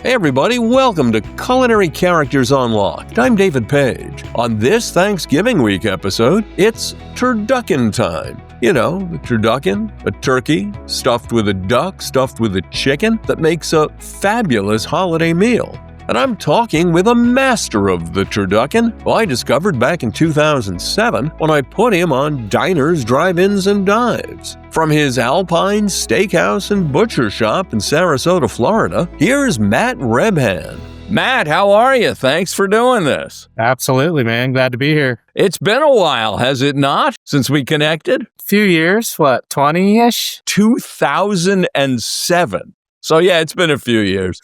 Hey everybody, welcome to Culinary Characters Unlocked. I'm David Page. On this Thanksgiving week episode, it's turducken time. You know, the turducken, a turkey stuffed with a duck, stuffed with a chicken that makes a fabulous holiday meal. And I'm talking with a master of the turducken who I discovered back in 2007 when I put him on diners, drive-ins, and dives. From his Alpine Steakhouse and Butcher Shop in Sarasota, Florida, here's Matt Rebhan. Matt, how are you? Thanks for doing this. Absolutely, man. Glad to be here. It's been a while, has it not, since we connected? Few years, 20-ish? 2007. So yeah, it's been a few years.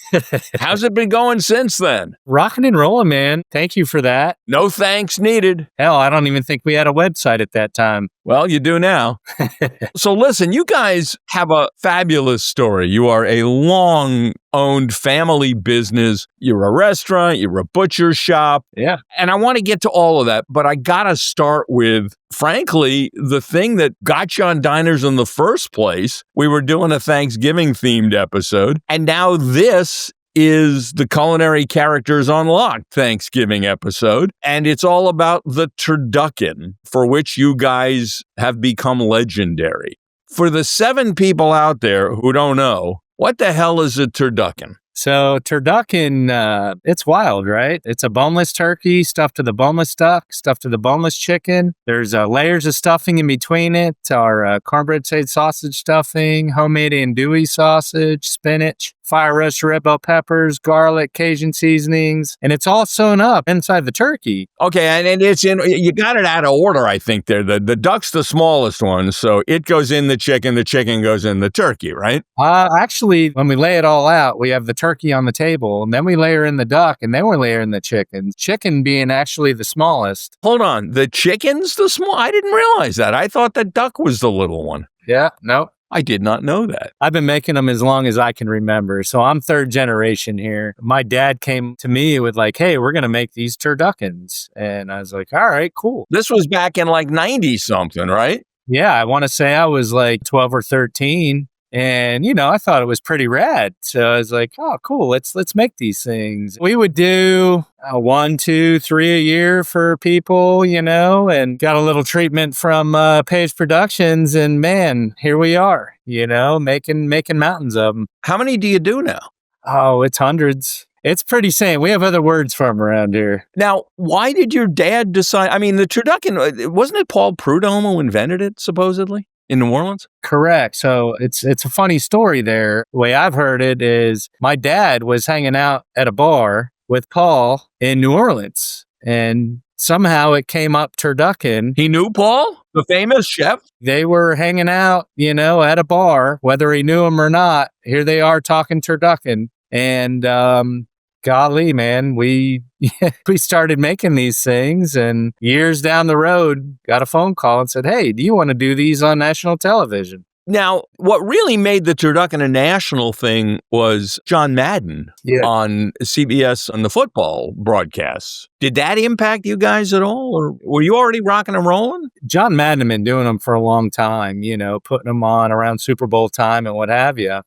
How's it been going since then? Rocking and rolling, man. Thank you for that. No thanks needed. Hell, I don't even think we had a website at that time. Well, you do now. So listen, you guys have a fabulous story. You are a long-owned family business. You're a restaurant. You're a butcher shop. Yeah. And I want to get to all of that, but I got to start with, frankly, the thing that got you on diners in the first place. We were doing a Thanksgiving-themed episode, and now this is the Culinary Characters Unlocked Thanksgiving episode, and it's all about the turducken, for which you guys have become legendary. For the 7 people out there who don't know, what the hell is a turducken? So turducken, it's wild, right? It's a boneless turkey stuffed to the boneless duck, stuffed to the boneless chicken. There's layers of stuffing in between it. Our cornbread sage sausage stuffing, homemade andouille sausage, spinach, fire roast red bell peppers, garlic, Cajun seasonings, and it's all sewn up inside the turkey. Okay, and it's in, you got it out of order, I think there. The duck's the smallest one, so it goes in the chicken goes in the turkey, right? Actually, when we lay it all out, we have the turkey on the table, and then we layer in the duck, and then we layer in the chicken. Chicken being actually the smallest. Hold on, the chicken's the small? I didn't realize that. I thought the duck was the little one. Yeah, no. I did not know that. I've been making them as long as I can remember. So I'm third generation here. My dad came to me with like, hey, we're going to make these turduckens. And I was like, all right, cool. This was back in like 90 something, right? Yeah, I want to say I was like 12 or 13. And, you know, I thought it was pretty rad. So I was like, oh, cool. Let's make these things. We would do 1, 2, 3 a year for people, you know, and got a little treatment from Page Productions. And man, here we are, you know, making mountains of them. How many do you do now? Oh, it's hundreds. It's pretty sane. We have other words for them around here. Now, why did your dad decide? I mean, the turducken, wasn't it Paul Prudhomme who invented it, supposedly? In New Orleans? Correct. So it's a funny story there. The way I've heard it is my dad was hanging out at a bar with Paul in New Orleans, and somehow it came up turducken. He knew Paul, the famous chef? They were hanging out, you know, at a bar, whether he knew him or not. Here they are talking turducken. And golly, man, we started making these things, and years down the road, got a phone call and said, hey, do you want to do these on national television? Now, what really made the turducken a national thing was John Madden on CBS on the football broadcasts. Did that impact you guys at all, or were you already rocking and rolling? John Madden had been doing them for a long time, you know, putting them on around Super Bowl time and what have you.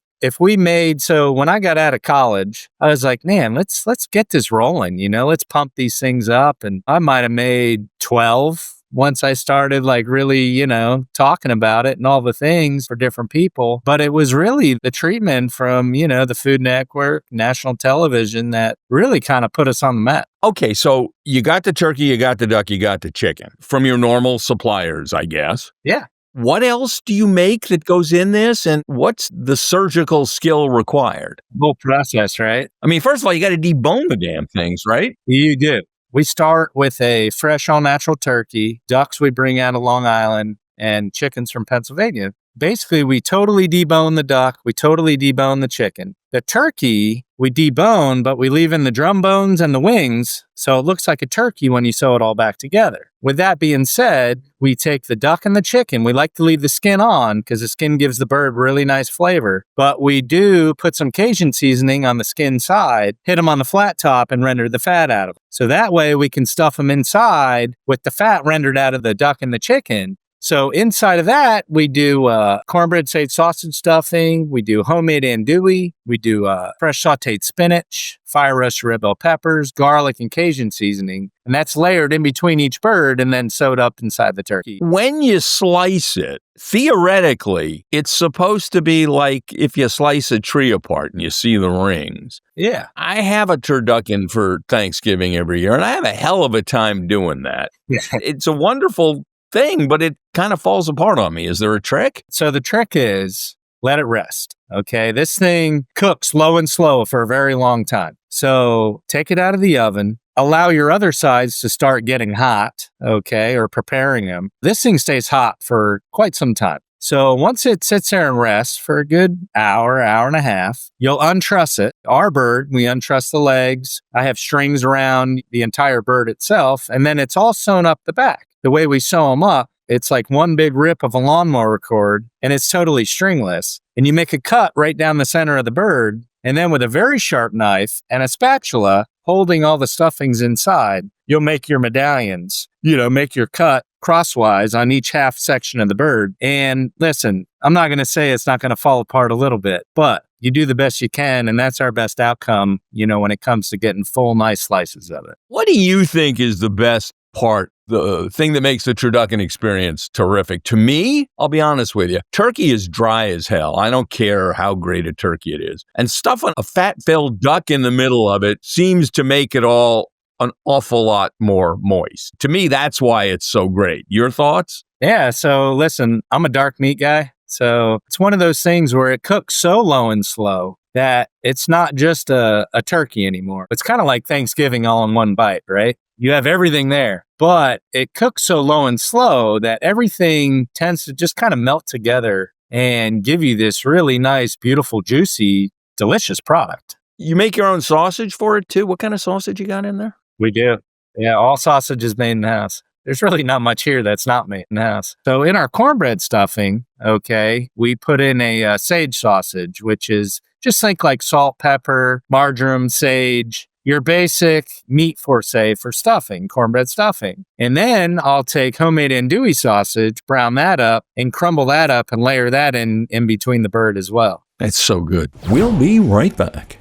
So when I got out of college, I was like, man, let's get this rolling, you know, let's pump these things up. And I might have made 12 once I started like really, you know, talking about it and all the things for different people. But it was really the treatment from, you know, the Food Network, national television that really kind of put us on the map. Okay, so you got the turkey, you got the duck, you got the chicken from your normal suppliers, I guess. Yeah. What else do you make that goes in this, and what's the surgical skill required? Whole process, right? I mean, first of all, you got to debone the damn things, right? You do. We start with a fresh, all-natural turkey, ducks we bring out of Long Island, and chickens from Pennsylvania. Basically, we totally debone the duck. We totally debone the chicken. The turkey, we debone, but we leave in the drum bones and the wings, so it looks like a turkey when you sew it all back together. With that being said, we take the duck and the chicken. We like to leave the skin on because the skin gives the bird really nice flavor. But we do put some Cajun seasoning on the skin side, hit them on the flat top, and render the fat out of them. So that way we can stuff them inside with the fat rendered out of the duck and the chicken. So inside of that, we do cornbread sage sausage stuffing. We do homemade andouille. We do fresh sauteed spinach, fire roasted red bell peppers, garlic, and Cajun seasoning. And that's layered in between each bird and then sewed up inside the turkey. When you slice it, theoretically, it's supposed to be like if you slice a tree apart and you see the rings. Yeah. I have a turducken for Thanksgiving every year, and I have a hell of a time doing that. Yeah. It's a wonderful thing, but it kind of falls apart on me. Is there a trick? So the trick is let it rest. Okay. This thing cooks low and slow for a very long time. So take it out of the oven. Allow your other sides to start getting hot, okay, or preparing them. This thing stays hot for quite some time. So once it sits there and rests for a good hour, hour and a half, you'll untruss it. Our bird, we untruss the legs. I have strings around the entire bird itself, and then it's all sewn up the back. The way we sew them up, it's like one big rip of a lawnmower cord, and it's totally stringless. And you make a cut right down the center of the bird, and then with a very sharp knife and a spatula, holding all the stuffings inside, you'll make your medallions, make your cut crosswise on each half section of the bird. And listen, I'm not going to say it's not going to fall apart a little bit, but you do the best you can. And that's our best outcome, when it comes to getting full, nice slices of it. What do you think is the best part, the thing that makes the turducken experience terrific? To me, I'll be honest with you, turkey is dry as hell. I don't care how great a turkey it is. And stuffing a fat-filled duck in the middle of it seems to make it all an awful lot more moist. To me, that's why it's so great. Your thoughts? Yeah, so listen, I'm a dark meat guy. So it's one of those things where it cooks so low and slow that it's not just a turkey anymore. It's kind of like Thanksgiving all in one bite, right? You have everything there, but it cooks so low and slow that everything tends to just kind of melt together and give you this really nice, beautiful, juicy, delicious product. You make your own sausage for it too? What kind of sausage you got in there? We do. Yeah, all sausage is made in the house. There's really not much here that's not made in the house. So in our cornbread stuffing, okay, we put in a sage sausage, which is just think like salt, pepper, marjoram, sage, your basic meat for stuffing, cornbread stuffing. And then I'll take homemade andouille sausage, brown that up, and crumble that up and layer that in between the bird as well. That's so good. We'll be right back.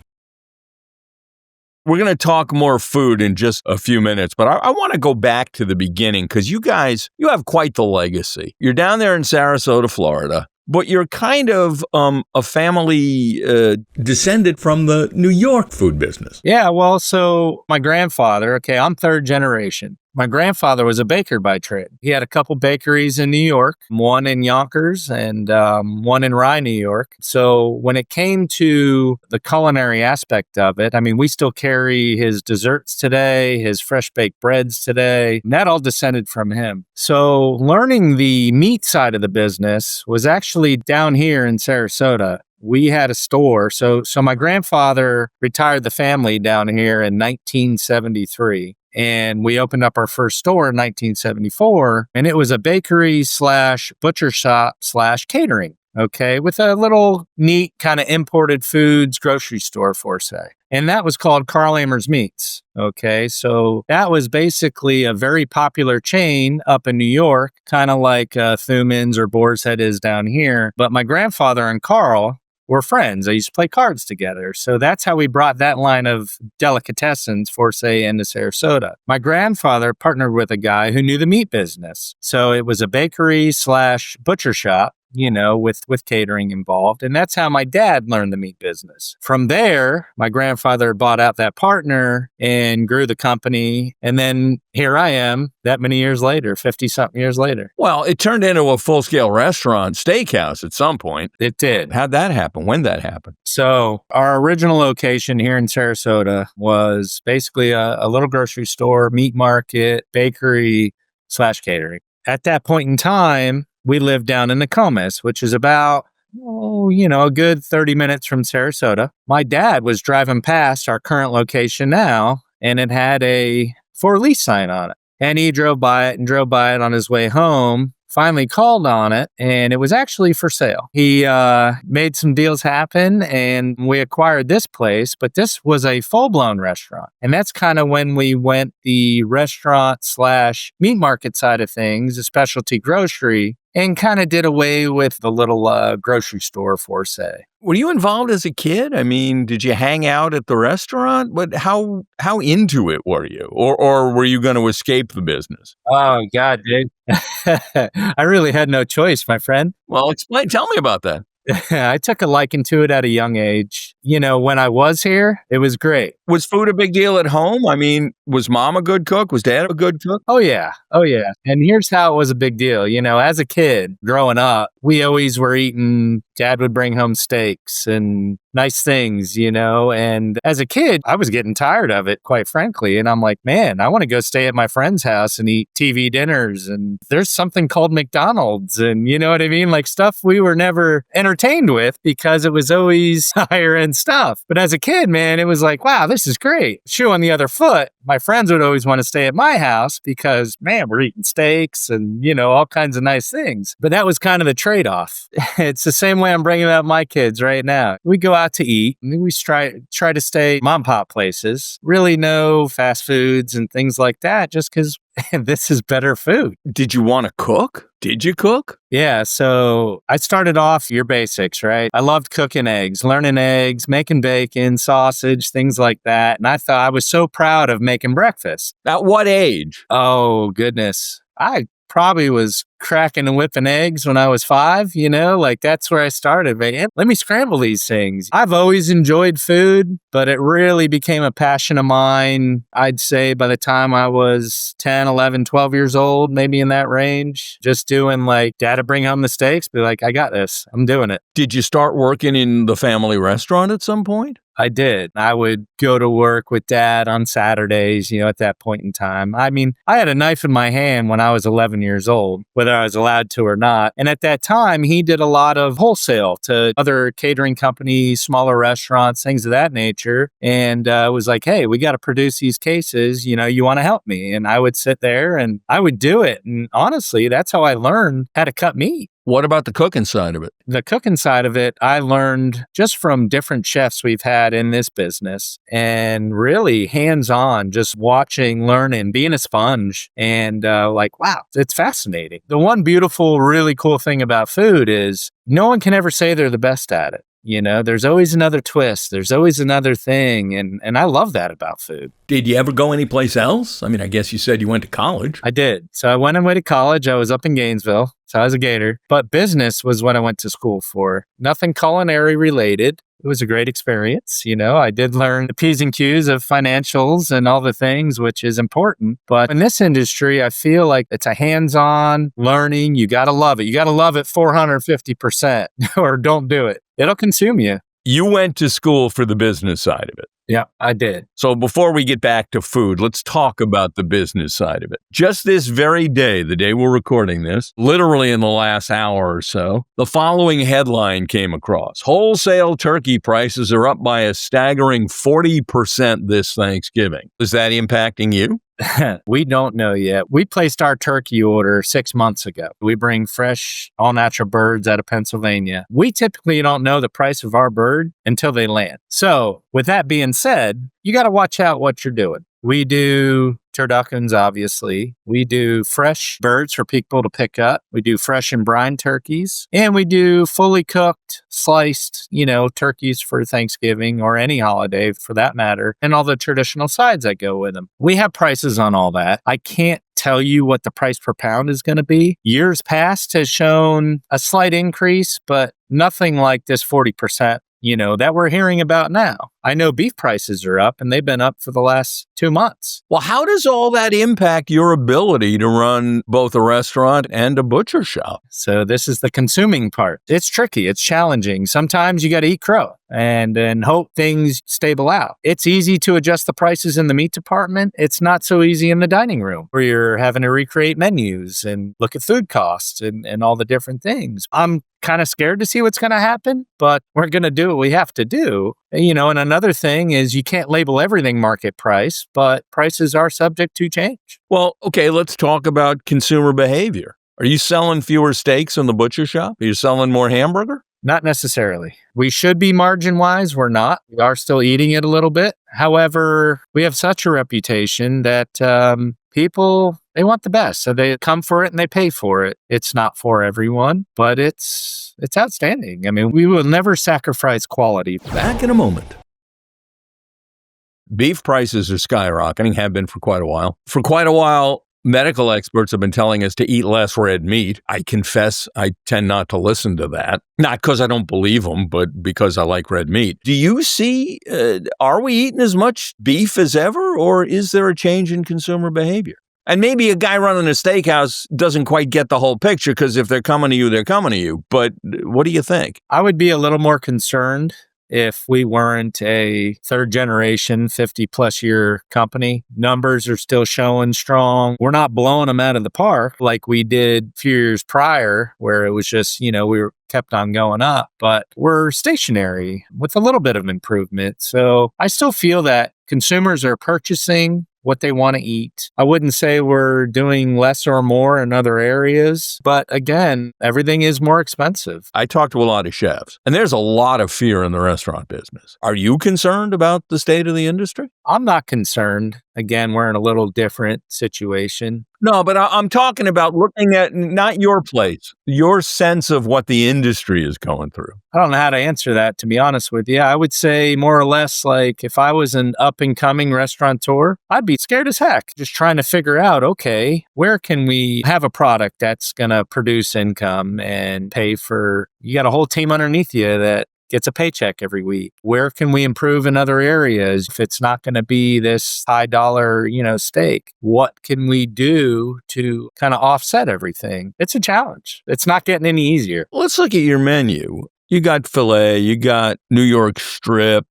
We're going to talk more food in just a few minutes, but I want to go back to the beginning because you guys, you have quite the legacy. You're down there in Sarasota, Florida, but you're kind of a family descended from the New York food business. Yeah, well, so my grandfather, okay, I'm third generation. My grandfather was a baker by trade. He had a couple bakeries in New York, one in Yonkers and one in Rye, New York. So when it came to the culinary aspect of it, I mean, we still carry his desserts today, his fresh baked breads today, and that all descended from him. So learning the meat side of the business was actually down here in Sarasota. We had a store. So my grandfather retired the family down here in 1973. And we opened up our first store in 1974, and it was a bakery / butcher shop / catering, okay, with a little neat kind of imported foods grocery store, And that was called Carl Amers Meats, okay? So that was basically a very popular chain up in New York, kind of like Thuman's or Boar's Head is down here. But my grandfather and Carl were friends. They used to play cards together. So that's how we brought that line of delicatessens, into Sarasota. My grandfather partnered with a guy who knew the meat business. So it was a bakery / butcher shop, with catering involved. And that's how my dad learned the meat business. From there, my grandfather bought out that partner and grew the company. And then here I am that many years later, 50-something years later. Well, it turned into a full-scale restaurant, Steakhouse at some point. It did. How'd that happen? When did that happen? So our original location here in Sarasota was basically a little grocery store, meat market, bakery / catering. At that point in time, we lived down in Nokomis, which is about, a good 30 minutes from Sarasota. My dad was driving past our current location now, and it had a for lease sign on it. And he drove by it on his way home finally called on it, and it was actually for sale. He made some deals happen, and we acquired this place, but this was a full-blown restaurant. And that's kind of when we went the restaurant slash meat market side of things, a specialty grocery, and kind of did away with the little grocery store for say. Were you involved as a kid? I mean, did you hang out at the restaurant? How into it were you? Or were you going to escape the business? Oh, God, dude. I really had no choice, my friend. Well, tell me about that. I took a liking to it at a young age. When I was here, it was great. Was food a big deal at home? I mean, was mom a good cook? Was dad a good cook? Oh, yeah. And here's how it was a big deal. As a kid growing up, we always were eating, dad would bring home steaks and nice things, and as a kid, I was getting tired of it, quite frankly. And I'm like, man, I want to go stay at my friend's house and eat TV dinners. And there's something called McDonald's. And you know what I mean? Like stuff we were never entertained with because it was always higher end stuff. But as a kid, man, it was like, wow, this is great. Shoe on the other foot. My friends would always want to stay at my house because, man, we're eating steaks and, all kinds of nice things. But that was kind of the trade-off. It's the same way I'm bringing up my kids right now. We go out to eat. And we try to stay mom and pop places. Really no fast foods and things like that just because this is better food. Did you want to cook? Did you cook? Yeah, so I started off your basics, right? I loved cooking eggs, learning eggs, making bacon, sausage, things like that. And I thought I was so proud of making breakfast. At what age? Oh, goodness. I probably was cracking and whipping eggs when I was 5, like that's where I started, man. Let me scramble these things. I've always enjoyed food, but it really became a passion of mine, I'd say by the time I was 10, 11, 12 years old, maybe in that range, just doing like dad would bring home the steaks, be like, I got this, I'm doing it. Did you start working in the family restaurant at some point? I did. I would go to work with dad on Saturdays, at that point in time. I mean, I had a knife in my hand when I was 11 years old, whether I was allowed to or not. And at that time, he did a lot of wholesale to other catering companies, smaller restaurants, things of that nature. And was like, hey, we got to produce these cases. You want to help me? And I would sit there and I would do it. And honestly, that's how I learned how to cut meat. What about the cooking side of it? The cooking side of it, I learned just from different chefs we've had in this business and really hands-on, just watching, learning, being a sponge and like, wow, it's fascinating. The one beautiful, really cool thing about food is no one can ever say they're the best at it. There's always another twist. There's always another thing. And I love that about food. Did you ever go anyplace else? I mean, I guess you said you went to college. I did. So I went away to college. I was up in Gainesville. So I was a Gator. But business was what I went to school for. Nothing culinary related. It was a great experience. I did learn the P's and Q's of financials and all the things, which is important. But in this industry, I feel like it's a hands-on learning. You got to love it. You got to love it 450% or don't do it. It'll consume you. You went to school for the business side of it. Yeah, I did. So before we get back to food, let's talk about the business side of it. Just this very day, the day we're recording this, literally in the last hour or so, the following headline came across. Wholesale turkey prices are up by a staggering 40% this Thanksgiving. Is that impacting you? We don't know yet. We placed our turkey order 6 months ago. We bring fresh, all-natural birds out of Pennsylvania. We typically don't know the price of our bird until they land. So with that being said, you got to watch out what you're doing. We do turduckens, obviously. We do fresh birds for people to pick up. We do fresh and brine turkeys. And we do fully cooked, sliced, turkeys for Thanksgiving or any holiday for that matter, and all the traditional sides that go with them. We have prices on all that. I can't tell you what the price per pound is going to be. Years past has shown a slight increase, but nothing like this 40%. That we're hearing about now. I know beef prices are up and they've been up for the last 2 months. Well, how does all that impact your ability to run both a restaurant and a butcher shop? So this is the consuming part. It's tricky. It's challenging. Sometimes you got to eat crow and hope things stable out. It's easy to adjust the prices in the meat department. It's not so easy in the dining room where you're having to recreate menus and look at food costs and all the different things. I'm kind of scared to see what's going to happen, but we're going to do what we have to do. And another thing is you can't label everything market price, but prices are subject to change. Well, okay, let's talk about consumer behavior. Are you selling fewer steaks in the butcher shop? Are you selling more hamburger? Not necessarily. We should be margin-wise. We're not. We are still eating it a little bit. However, we have such a reputation that people, they want the best. So they come for it and they pay for it. It's not for everyone, but it's outstanding. I mean, we will never sacrifice quality. Back in a moment. Beef prices are skyrocketing, have been for quite a while. For quite a while, medical experts have been telling us to eat less red meat. I confess I tend not to listen to that. Not because I don't believe them, but because I like red meat. Do you see, are we eating as much beef as ever, or is there a change in consumer behavior? And maybe a guy running a steakhouse doesn't quite get the whole picture, because if they're coming to you, they're coming to you. But what do you think? I would be a little more concerned if we weren't a third generation, 50 plus year company. Numbers are still showing strong. We're not blowing them out of the park like we did a few years prior, where it was just, we were kept on going up, but we're stationary with a little bit of improvement. So I still feel that consumers are purchasing what they want to eat. I wouldn't say we're doing less or more in other areas, but again, everything is more expensive. I talk to a lot of chefs, and there's a lot of fear in the restaurant business. Are you concerned about the state of the industry? I'm not concerned. Again, we're in a little different situation. No, but I'm talking about looking at not your place, your sense of what the industry is going through. I don't know how to answer that, to be honest with you. I would say more or less like if I was an up and coming restaurateur, I'd be scared as heck, just trying to figure out, okay, where can we have a product that's going to produce income and pay for, you got a whole team underneath you that gets a paycheck every week. Where can we improve in other areas? If it's not going to be this high dollar, steak, what can we do to kind of offset everything? It's a challenge. It's not getting any easier. Let's look at your menu. You got filet, you got New York strip.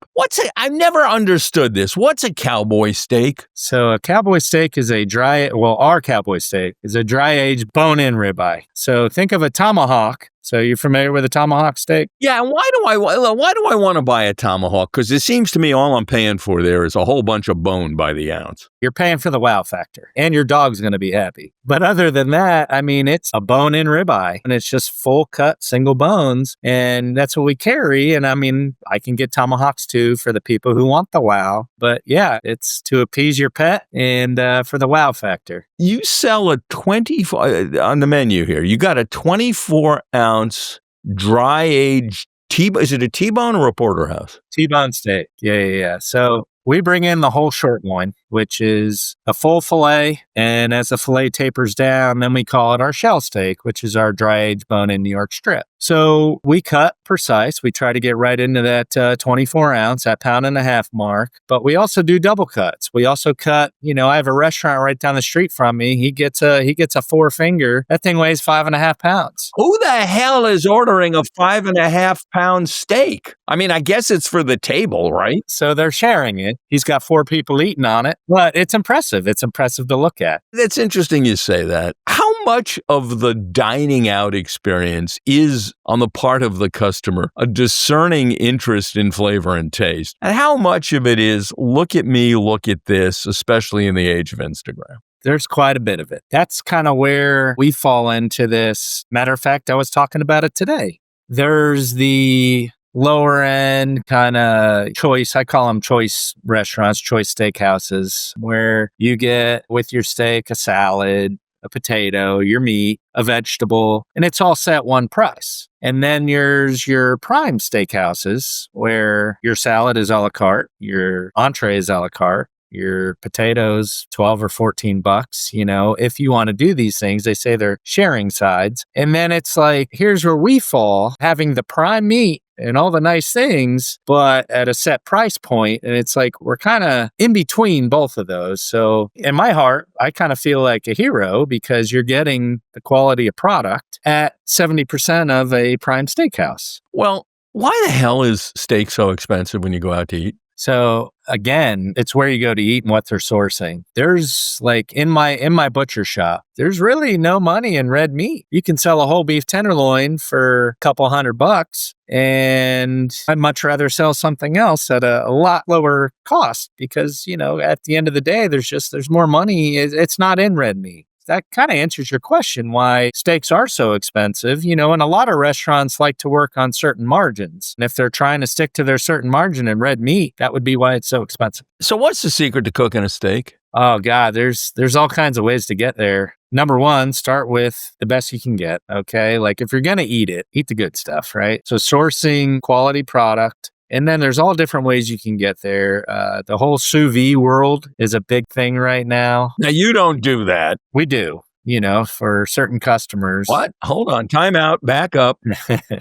I've never understood this. What's a cowboy steak? So a cowboy steak is our cowboy steak is a dry-aged bone-in ribeye. So think of a tomahawk. So you're familiar with a tomahawk steak? Yeah, and why do I want to buy a tomahawk? Because it seems to me all I'm paying for there is a whole bunch of bone by the ounce. You're paying for the wow factor, and your dog's going to be happy. But other than that, I mean, it's a bone-in ribeye, and it's just full cut, single bones, and that's what we carry. And I mean, I can get tomahawks too for the people who want the wow. But yeah, it's to appease your pet and for the wow factor. You sell a 24 on the menu here. You got a 24-ounce dry-aged T-bone. Is it a T-bone or a porterhouse? T-bone steak. Yeah. So we bring in the whole short loin, which is a full filet. And as the filet tapers down, then we call it our shell steak, which is our dry-aged bone-in New York strip. So we cut precise. We try to get right into that 24 ounce, that 1.5 pound mark. But we also do double cuts. We also cut, I have a restaurant right down the street from me. He gets a 4 finger. That thing weighs 5.5 pounds. Who the hell is ordering a 5.5 pound steak? I mean, I guess it's for the table, right? So they're sharing it. He's got 4 people eating on it, but it's impressive. It's impressive to look at. That's interesting you say that. How much of the dining out experience is on the part of the customer a discerning interest in flavor and taste? And how much of it is, look at me, look at this, especially in the age of Instagram? There's quite a bit of it. That's kind of where we fall into this. Matter of fact, I was talking about it today. There's the lower end kind of choice. I call them choice restaurants, choice steakhouses, where you get with your steak a salad, a potato, your meat, a vegetable, and it's all set one price. And then there's your prime steakhouses where your salad is a la carte, your entree is a la carte, your potatoes, 12 or 14 bucks. If you want to do these things, they say they're sharing sides. And then it's like, here's where we fall, having the prime meat and all the nice things, but at a set price point. And it's like, we're kind of in between both of those. So in my heart, I kind of feel like a hero because you're getting the quality of product at 70% of a prime steakhouse. Well, why the hell is steak so expensive when you go out to eat? So again, it's where you go to eat and what they're sourcing. There's like in my butcher shop, there's really no money in red meat. You can sell a whole beef tenderloin for a couple $100, and I'd much rather sell something else at a lot lower cost because, at the end of the day, there's more money. It's not in red meat. that kind of answers your question why steaks are so expensive, and a lot of restaurants like to work on certain margins. And if they're trying to stick to their certain margin in red meat, that would be why it's so expensive. So what's the secret to cooking a steak? Oh God, there's all kinds of ways to get there. Number one, start with the best you can get. Okay. Like if you're going to eat it, eat the good stuff, right? So sourcing quality product. And then there's all different ways you can get there. The whole sous vide world is a big thing right now. Now, you don't do that. We do, for certain customers. What? Hold on. Time out. Back up.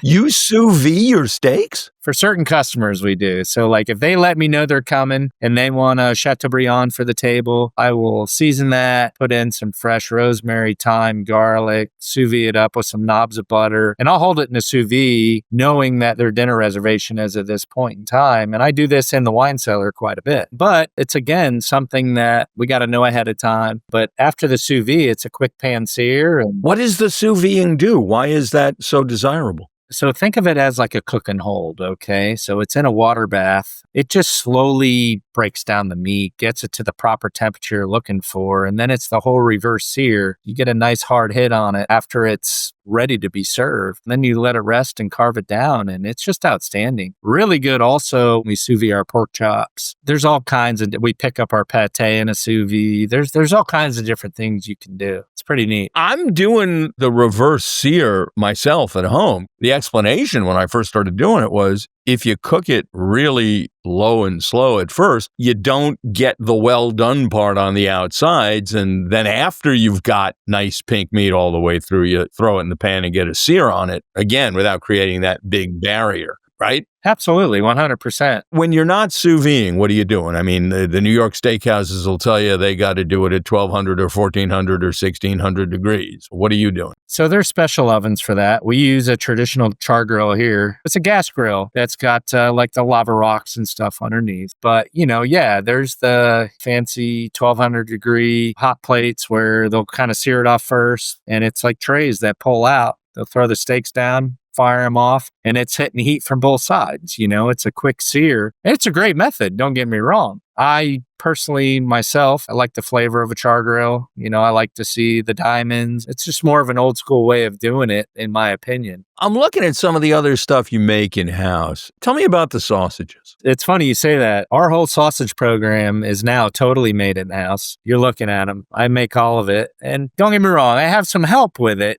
You sous vide your steaks? For certain customers, we do. So like if they let me know they're coming and they want a Chateaubriand for the table, I will season that, put in some fresh rosemary, thyme, garlic, sous vide it up with some knobs of butter, and I'll hold it in a sous vide knowing that their dinner reservation is at this point in time. And I do this in the wine cellar quite a bit. But it's, again, something that we got to know ahead of time. But after the sous vide, it's a quick pan sear. And what does the sous videing do? Why is that so desirable? So think of it as like a cook and hold, okay? So it's in a water bath. It just slowly breaks down the meat, gets it to the proper temperature you're looking for, and then it's the whole reverse sear. You get a nice hard hit on it after it's ready to be served. And then you let it rest and carve it down, and it's just outstanding. Really good also, we sous vide our pork chops. There's all kinds of, we pick up our pate in a sous vide. There's all kinds of different things you can do. It's pretty neat. I'm doing the reverse sear myself at home. The explanation when I first started doing it was if you cook it really low and slow at first, you don't get the well done part on the outsides. And then after you've got nice pink meat all the way through, you throw it in the pan and get a sear on it, again, without creating that big barrier, right? Absolutely, 100%. When you're not sous videing, what are you doing? I mean, the New York steakhouses will tell you they got to do it at 1,200 or 1,400 or 1,600 degrees. What are you doing? So there's special ovens for that. We use a traditional char grill here. It's a gas grill that's got like the lava rocks and stuff underneath. But, there's the fancy 1,200 degree hot plates where they'll kind of sear it off first. And it's like trays that pull out. They'll throw the steaks down, fire them off, and it's hitting heat from both sides. It's a quick sear. And it's a great method. Don't get me wrong. I personally, myself, I like the flavor of a char grill. I like to see the diamonds. It's just more of an old school way of doing it, in my opinion. I'm looking at some of the other stuff you make in-house. Tell me about the sausages. It's funny you say that. Our whole sausage program is now totally made in-house. You're looking at them. I make all of it. And don't get me wrong, I have some help with it.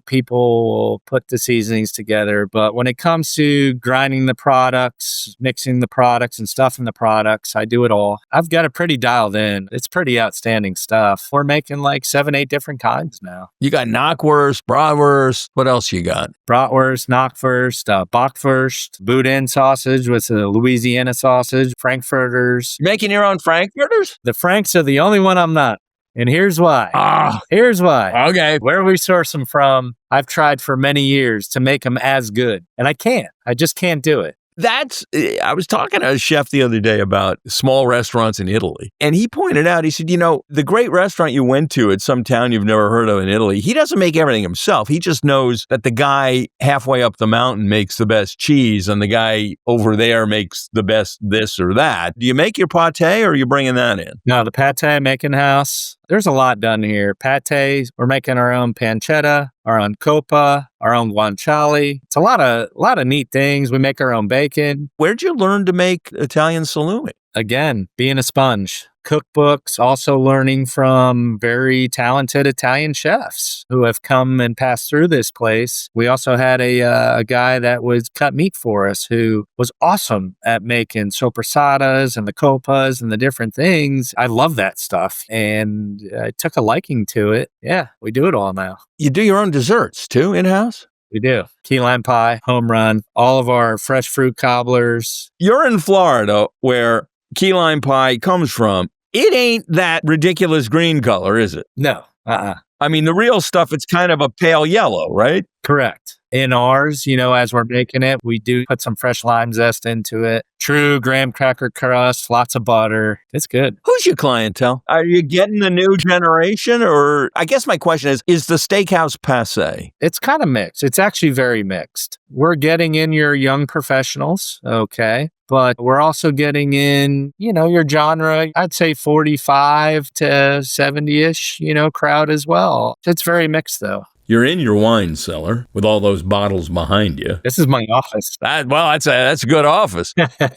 People will put the seasonings together. But when it comes to grinding the products, mixing the products, and stuffing the products, I do it all. I've got it pretty dialed in. It's pretty outstanding stuff. We're making like 7-8 different kinds now. You got knockwurst, bratwurst. What else you got? Bratwurst, knockwurst, bockwurst, boudin sausage with a Louisiana sausage, frankfurters. You're making your own frankfurters? The Franks are the only one I'm not. And here's why. Here's why. Okay. Where we source them from, I've tried for many years to make them as good. And I can't. I just can't do it. I was talking to a chef the other day about small restaurants in Italy. And he pointed out, he said, the great restaurant you went to at some town you've never heard of in Italy, he doesn't make everything himself. He just knows that the guy halfway up the mountain makes the best cheese and the guy over there makes the best this or that. Do you make your pate or are you bringing that in? No, the pate I make in-house. There's a lot done here. Pate, we're making our own pancetta, our own coppa, our own guanciale. It's a lot of neat things. We make our own bacon. Where'd you learn to make Italian salumi? Again, being a sponge. Cookbooks, also learning from very talented Italian chefs who have come and passed through this place. We also had a guy that was cut meat for us who was awesome at making soppressatas and the coppas and the different things. I love that stuff and I took a liking to it. Yeah, we do it all now. You do your own desserts too in-house? We do. Key lime pie, home run, all of our fresh fruit cobblers. You're in Florida where key lime pie comes from. It ain't that ridiculous green color, is it? No. I mean, the real stuff, it's kind of a pale yellow, right? Correct. In ours, as we're making it, we do put some fresh lime zest into it. True graham cracker crust, lots of butter. It's good. Who's your clientele? Are you getting the new generation? Or I guess my question is the steakhouse passé? It's kind of mixed. It's actually very mixed. We're getting in your young professionals, okay? but we're also getting in, your genre, I'd say 45 to 70-ish, crowd as well. It's very mixed though. You're in your wine cellar with all those bottles behind you. This is my office. That's a good office.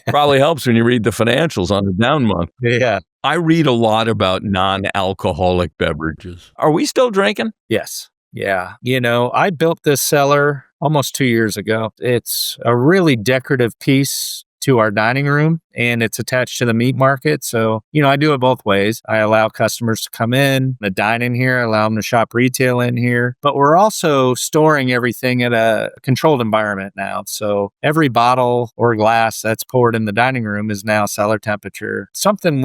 Probably helps when you read the financials on a down month. Yeah. I read a lot about non-alcoholic beverages. Are we still drinking? Yes. Yeah. I built this cellar almost 2 years ago. It's a really decorative piece to our dining room, and it's attached to the meat market. So, I do it both ways. I allow customers to come in, to dine in here, allow them to shop retail in here, but we're also storing everything at a controlled environment now. So every bottle or glass that's poured in the dining room is now cellar temperature. Something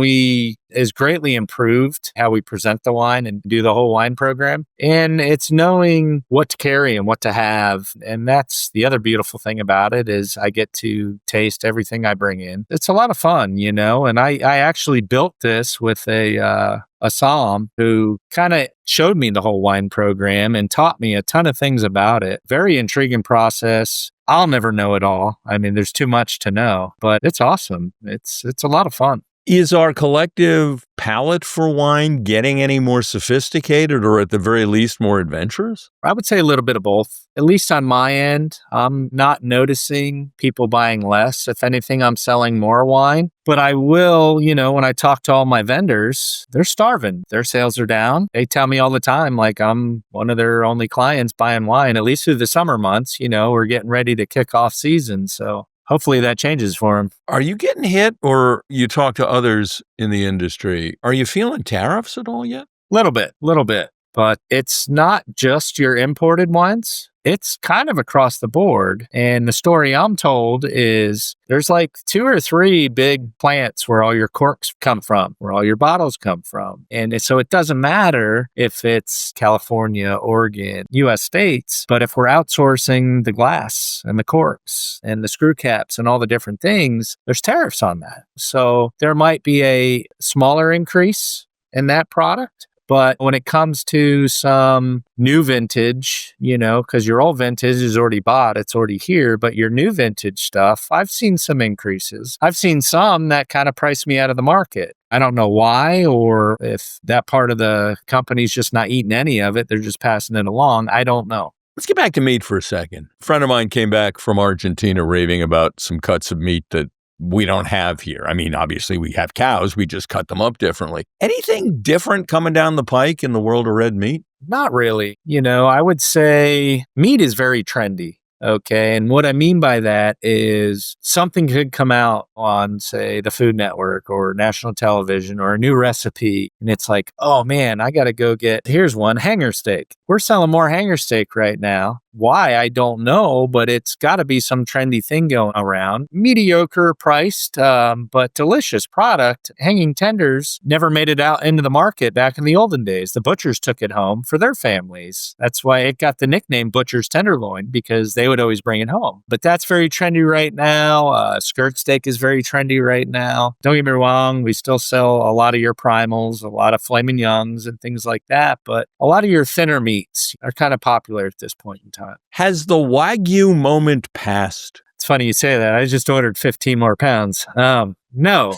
is greatly improved how we present the wine and do the whole wine program. And it's knowing what to carry and what to have. And that's the other beautiful thing about it is I get to taste everything I bring in. It's a lot of fun, and I actually built this with a Assam who kind of showed me the whole wine program and taught me a ton of things about it. Very intriguing process. I'll never know it all. I mean, there's too much to know, but it's awesome. It's a lot of fun. Is our collective palate for wine getting any more sophisticated or at the very least more adventurous? I would say a little bit of both. At least on my end, I'm not noticing people buying less. If anything, I'm selling more wine. But I will, when I talk to all my vendors, they're starving. Their sales are down. They tell me all the time, like I'm one of their only clients buying wine, at least through the summer months. We're getting ready to kick off season. So hopefully that changes for them. Are you getting hit, or you talk to others in the industry? Are you feeling tariffs at all yet? Little bit. But it's not just your imported wines. It's kind of across the board. And the story I'm told is there's like 2 or 3 big plants where all your corks come from, where all your bottles come from. And so it doesn't matter if it's California, Oregon, US states, but if we're outsourcing the glass and the corks and the screw caps and all the different things, there's tariffs on that. So there might be a smaller increase in that product. But when it comes to some new vintage, because your old vintage is already bought, it's already here, but your new vintage stuff, I've seen some increases. I've seen some that kind of price me out of the market. I don't know why, or if that part of the company's just not eating any of it, they're just passing it along. I don't know. Let's get back to meat for a second. A friend of mine came back from Argentina raving about some cuts of meat that we don't have here. I mean, obviously we have cows. We just cut them up differently. Anything different coming down the pike in the world of red meat? Not really. I would say meat is very trendy. Okay. And what I mean by that is something could come out on, say, the Food Network or national television or a new recipe. And it's like, oh man, I got to go here's one, hanger steak. We're selling more hanger steak right now. Why? I don't know, but it's got to be some trendy thing going around. Mediocre priced, but delicious product. Hanging tenders never made it out into the market back in the olden days. The butchers took it home for their families. That's why it got the nickname Butcher's Tenderloin, because they would always bring it home. But that's very trendy right now. Skirt steak is very trendy right now. Don't get me wrong, we still sell a lot of your primals, a lot of filet mignons and things like that, but a lot of your thinner meats are kind of popular at this point in time. Has the Wagyu moment passed? It's funny you say that. I just ordered 15 more pounds. No.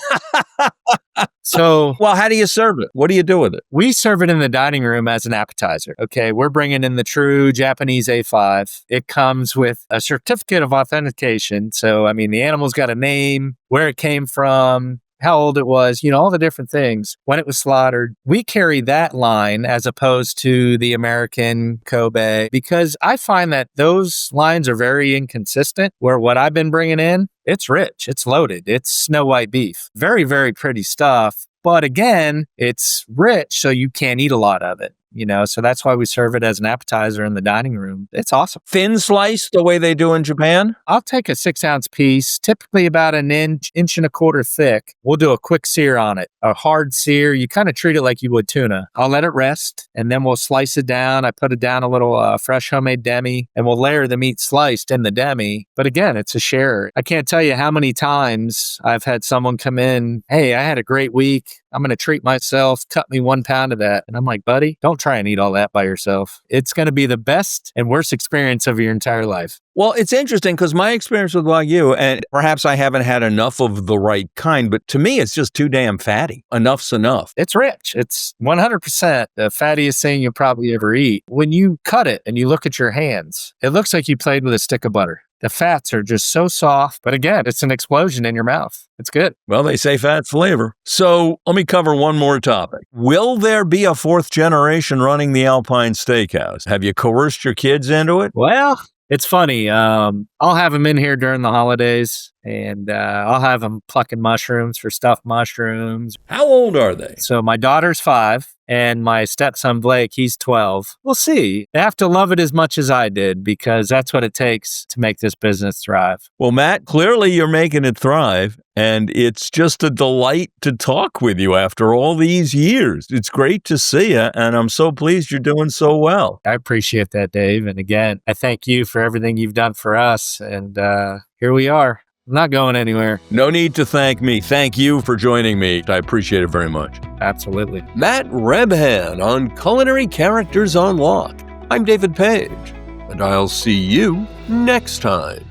So, well, how do you serve it? What do you do with it? We serve it in the dining room as an appetizer. Okay, we're bringing in the true Japanese A5. It comes with a certificate of authentication. So, I mean, the animal's got a name, where it came from, how old it was, all the different things, when it was slaughtered. We carry that line as opposed to the American Kobe, because I find that those lines are very inconsistent, where what I've been bringing in, it's rich, it's loaded, it's snow white beef. Very, very pretty stuff. But again, it's rich, so you can't eat a lot of it. So that's why we serve it as an appetizer in the dining room. It's awesome. Thin sliced the way they do in Japan? I'll take a 6-ounce piece, typically about an inch and a quarter thick. We'll do a quick sear on it, a hard sear. You kind of treat it like you would tuna. I'll let it rest, and then we'll slice it down. I put it down a little fresh homemade demi, and we'll layer the meat sliced in the demi. But again, it's a share. I can't tell you how many times I've had someone come in, hey, I had a great week. I'm going to treat myself, cut me 1 pound of that. And I'm like, buddy, don't try and eat all that by yourself. It's going to be the best and worst experience of your entire life. Well, it's interesting because my experience with Wagyu, and perhaps I haven't had enough of the right kind, but to me, it's just too damn fatty. Enough's enough. It's rich. It's 100% the fattiest thing you'll probably ever eat. When you cut it and you look at your hands, it looks like you played with a stick of butter. The fats are just so soft, but again, it's an explosion in your mouth. It's good. Well, they say fat flavor. So let me cover one more topic. Will there be a fourth generation running the Alpine Steakhouse? Have you coerced your kids into it? Well, it's funny. I'll have them in here during the holidays, and I'll have them plucking mushrooms for stuffed mushrooms. How old are they? So my daughter's 5, and my stepson Blake, he's 12. We'll see. They have to love it as much as I did, because that's what it takes to make this business thrive. Well, Matt, clearly you're making it thrive, and it's just a delight to talk with you after all these years. It's great to see you, and I'm so pleased you're doing so well. I appreciate that, Dave. And again, I thank you for everything you've done for us. And here we are. I'm not going anywhere. No need to thank me. Thank you for joining me. I appreciate it very much. Absolutely. Matt Rebhan on Culinary Characters on Lock. I'm David Page, and I'll see you next time.